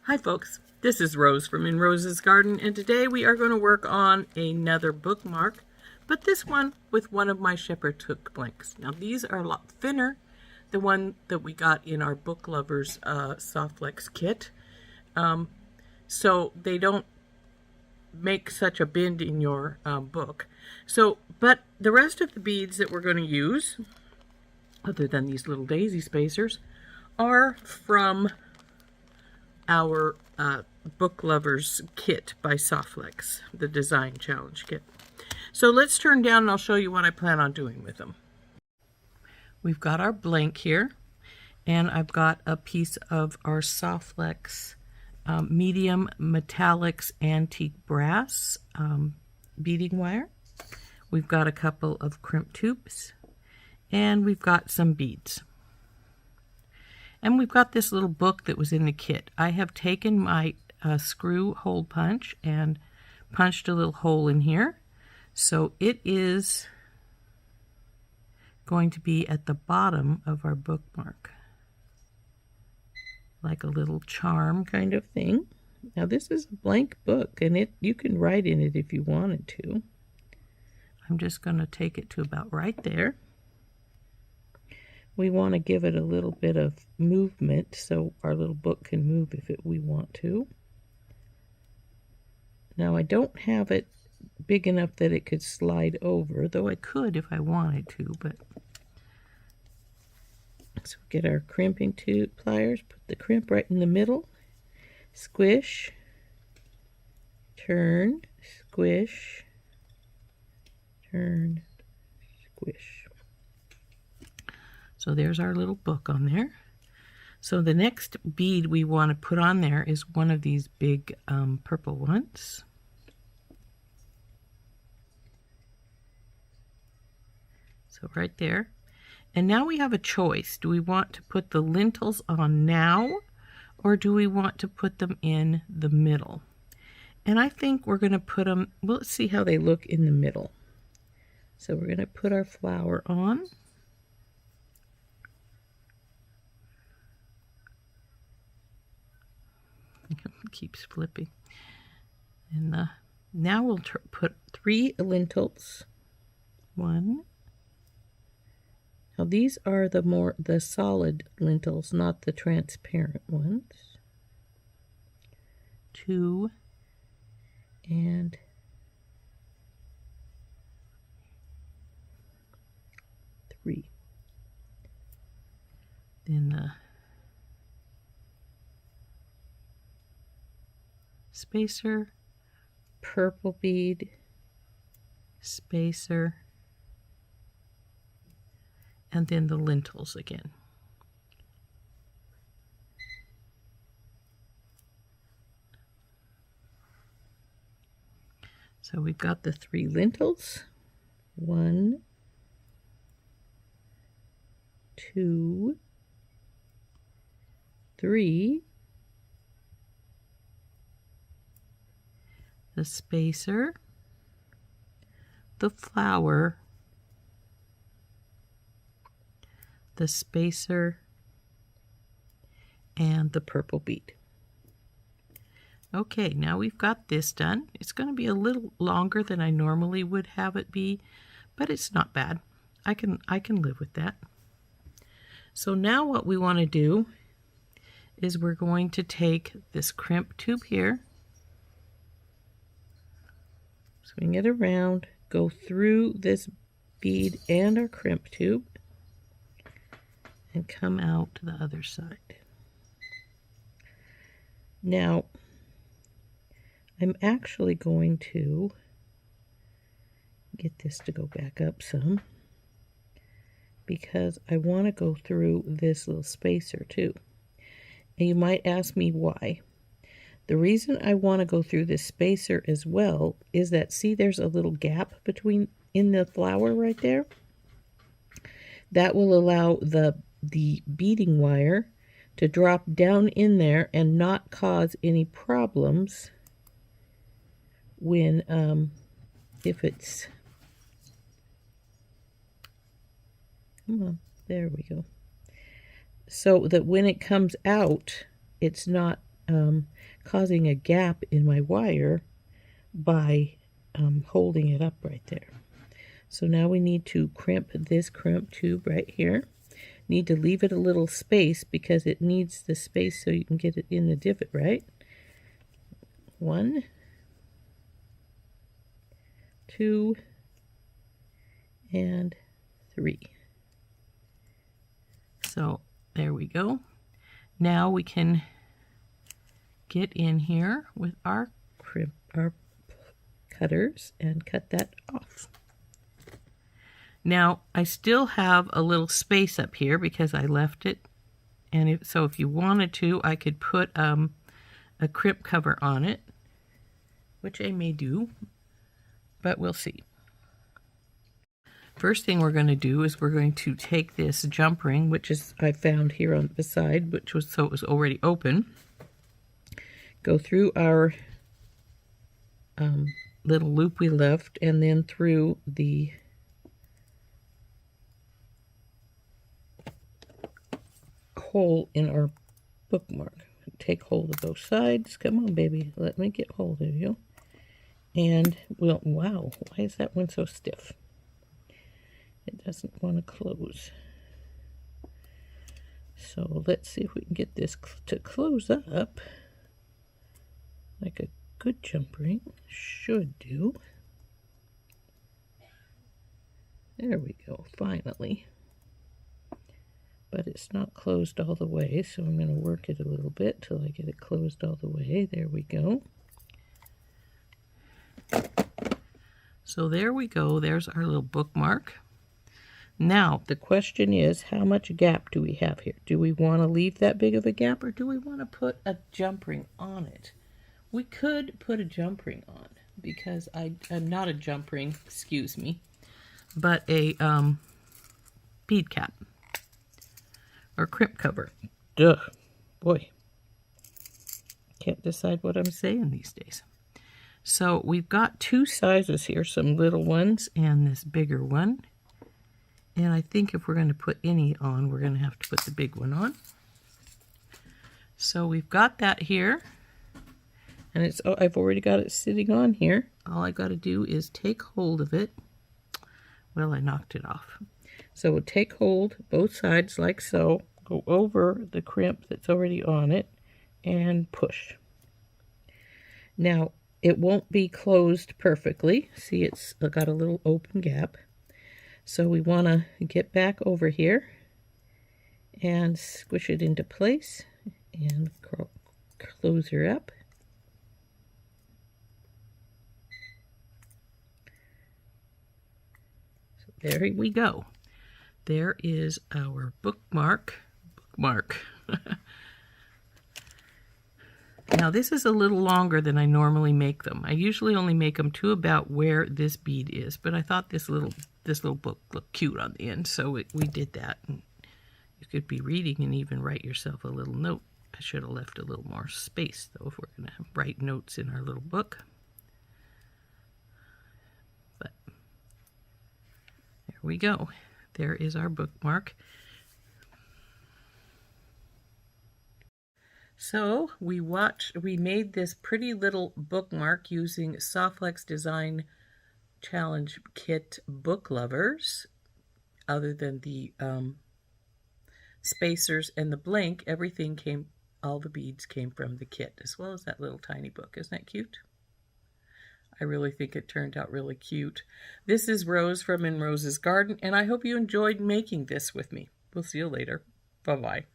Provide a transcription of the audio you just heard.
Hi folks, this is Rose from In Rose's Garden, and today we are going to work on another bookmark, but this one with one of my shepherd's hook blanks. Now these are a lot thinner, the one that we got in our Book Lovers SoftFlex kit, so they don't make such a bend in your book. But the rest of the beads that we're going to use, other than these little daisy spacers, are from our Book Lovers kit by SoftFlex, the Design Challenge kit. So let's turn down and I'll show you what I plan on doing with them. We've got our blank here, and I've got a piece of our SoftFlex medium metallics antique brass beading wire. We've got a couple of crimp tubes, and we've got some beads. And we've got this little book that was in the kit. I have taken my screw hole punch and punched a little hole in here. So it is going to be at the bottom of our bookmark, like a little charm kind of thing. Now this is a blank book, and you can write in it if you wanted to. I'm just going to take it to about right there. We want to give it a little bit of movement so our little book can move if we want to. Now I don't have it big enough that it could slide over, though I could if I wanted to. But so get our crimping tube pliers, put the crimp right in the middle, squish, turn, squish, turn, squish. So there's our little book on there. So the next bead we want to put on there is one of these big purple ones. So right there. And now we have a choice. Do we want to put the lentils on now, or do we want to put them in the middle? And I think we're going to put them, well, let's see how they look in the middle. So we're going to put our flower on. Keeps flipping. And now we'll put 3 lentils. 1. Now these are the solid lentils, not the transparent ones. 2 and 3. Then the spacer, purple bead, spacer, and then the lentils again. So we've got the 3 lentils. 1, 2, 3. The spacer, the flower, the spacer, and the purple bead. Okay, now we've got this done. It's going to be a little longer than I normally would have it be, but it's not bad. I can live with that. So now what we want to do is we're going to take this crimp tube here, swing it around, go through this bead and our crimp tube, and come out to the other side. Now, I'm actually going to get this to go back up some, because I want to go through this little spacer too. And you might ask me why. The reason I want to go through this spacer as well is that, see, there's a little gap in the flower right there. That will allow the beading wire to drop down in there and not cause any problems when if it's, come on, there we go. So that when it comes out, it's not causing a gap in my wire by holding it up right there. So now we need to crimp this crimp tube right here. Need to leave it a little space because it needs the space so you can get it in the divot, right? 1, 2, and 3. So there we go. Now we can get in here with our cutters and cut that off. Now I still have a little space up here because I left it, and so if you wanted to, I could put a crimp cover on it, which I may do, but we'll see. First thing we're going to do is we're going to take this jump ring, which is I found here on the side, which was so it was already open. Go through our little loop we left, and then through the hole in our bookmark. Take hold of both sides. Come on, baby. Let me get hold of you. And we'll, wow, why is that one so stiff? It doesn't want to close. So let's see if we can get this to close up like a good jump ring should do. There we go, finally. But it's not closed all the way, so I'm going to work it a little bit till I get it closed all the way. There we go. So there we go. There's our little bookmark. Now, the question is, how much gap do we have here? Do we want to leave that big of a gap, or do we want to put a jump ring on it? We could put a jump ring on, because I'm not a jump ring, excuse me, but a bead cap or crimp cover. Duh, boy, can't decide what I'm saying these days. So we've got two sizes here, some little ones and this bigger one. And I think if we're going to put any on, we're going to have to put the big one on. So we've got that here. And it's I've already got it sitting on here. All I got to do is take hold of it. Well, I knocked it off. So we'll take hold both sides like so. Go over the crimp that's already on it and push. Now, it won't be closed perfectly. See, it's got a little open gap. So we want to get back over here and squish it into place and close her up. So there we go. There is our bookmark. Now this is a little longer than I normally make them. I usually only make them to about where this bead is, but I thought this little book looked cute on the end, so we did that. And you could be reading and even write yourself a little note. I should have left a little more space though if we're going to write notes in our little book. But there we go. There is our bookmark. So we made this pretty little bookmark using SoftFlex Design Challenge Kit book lovers. Other than the spacers and the blank, all the beads came from the kit, as well as that little tiny book. Isn't that cute? I really think it turned out really cute. This is Rose from In Rose's Garden, and I hope you enjoyed making this with me. We'll see you later. Bye-bye.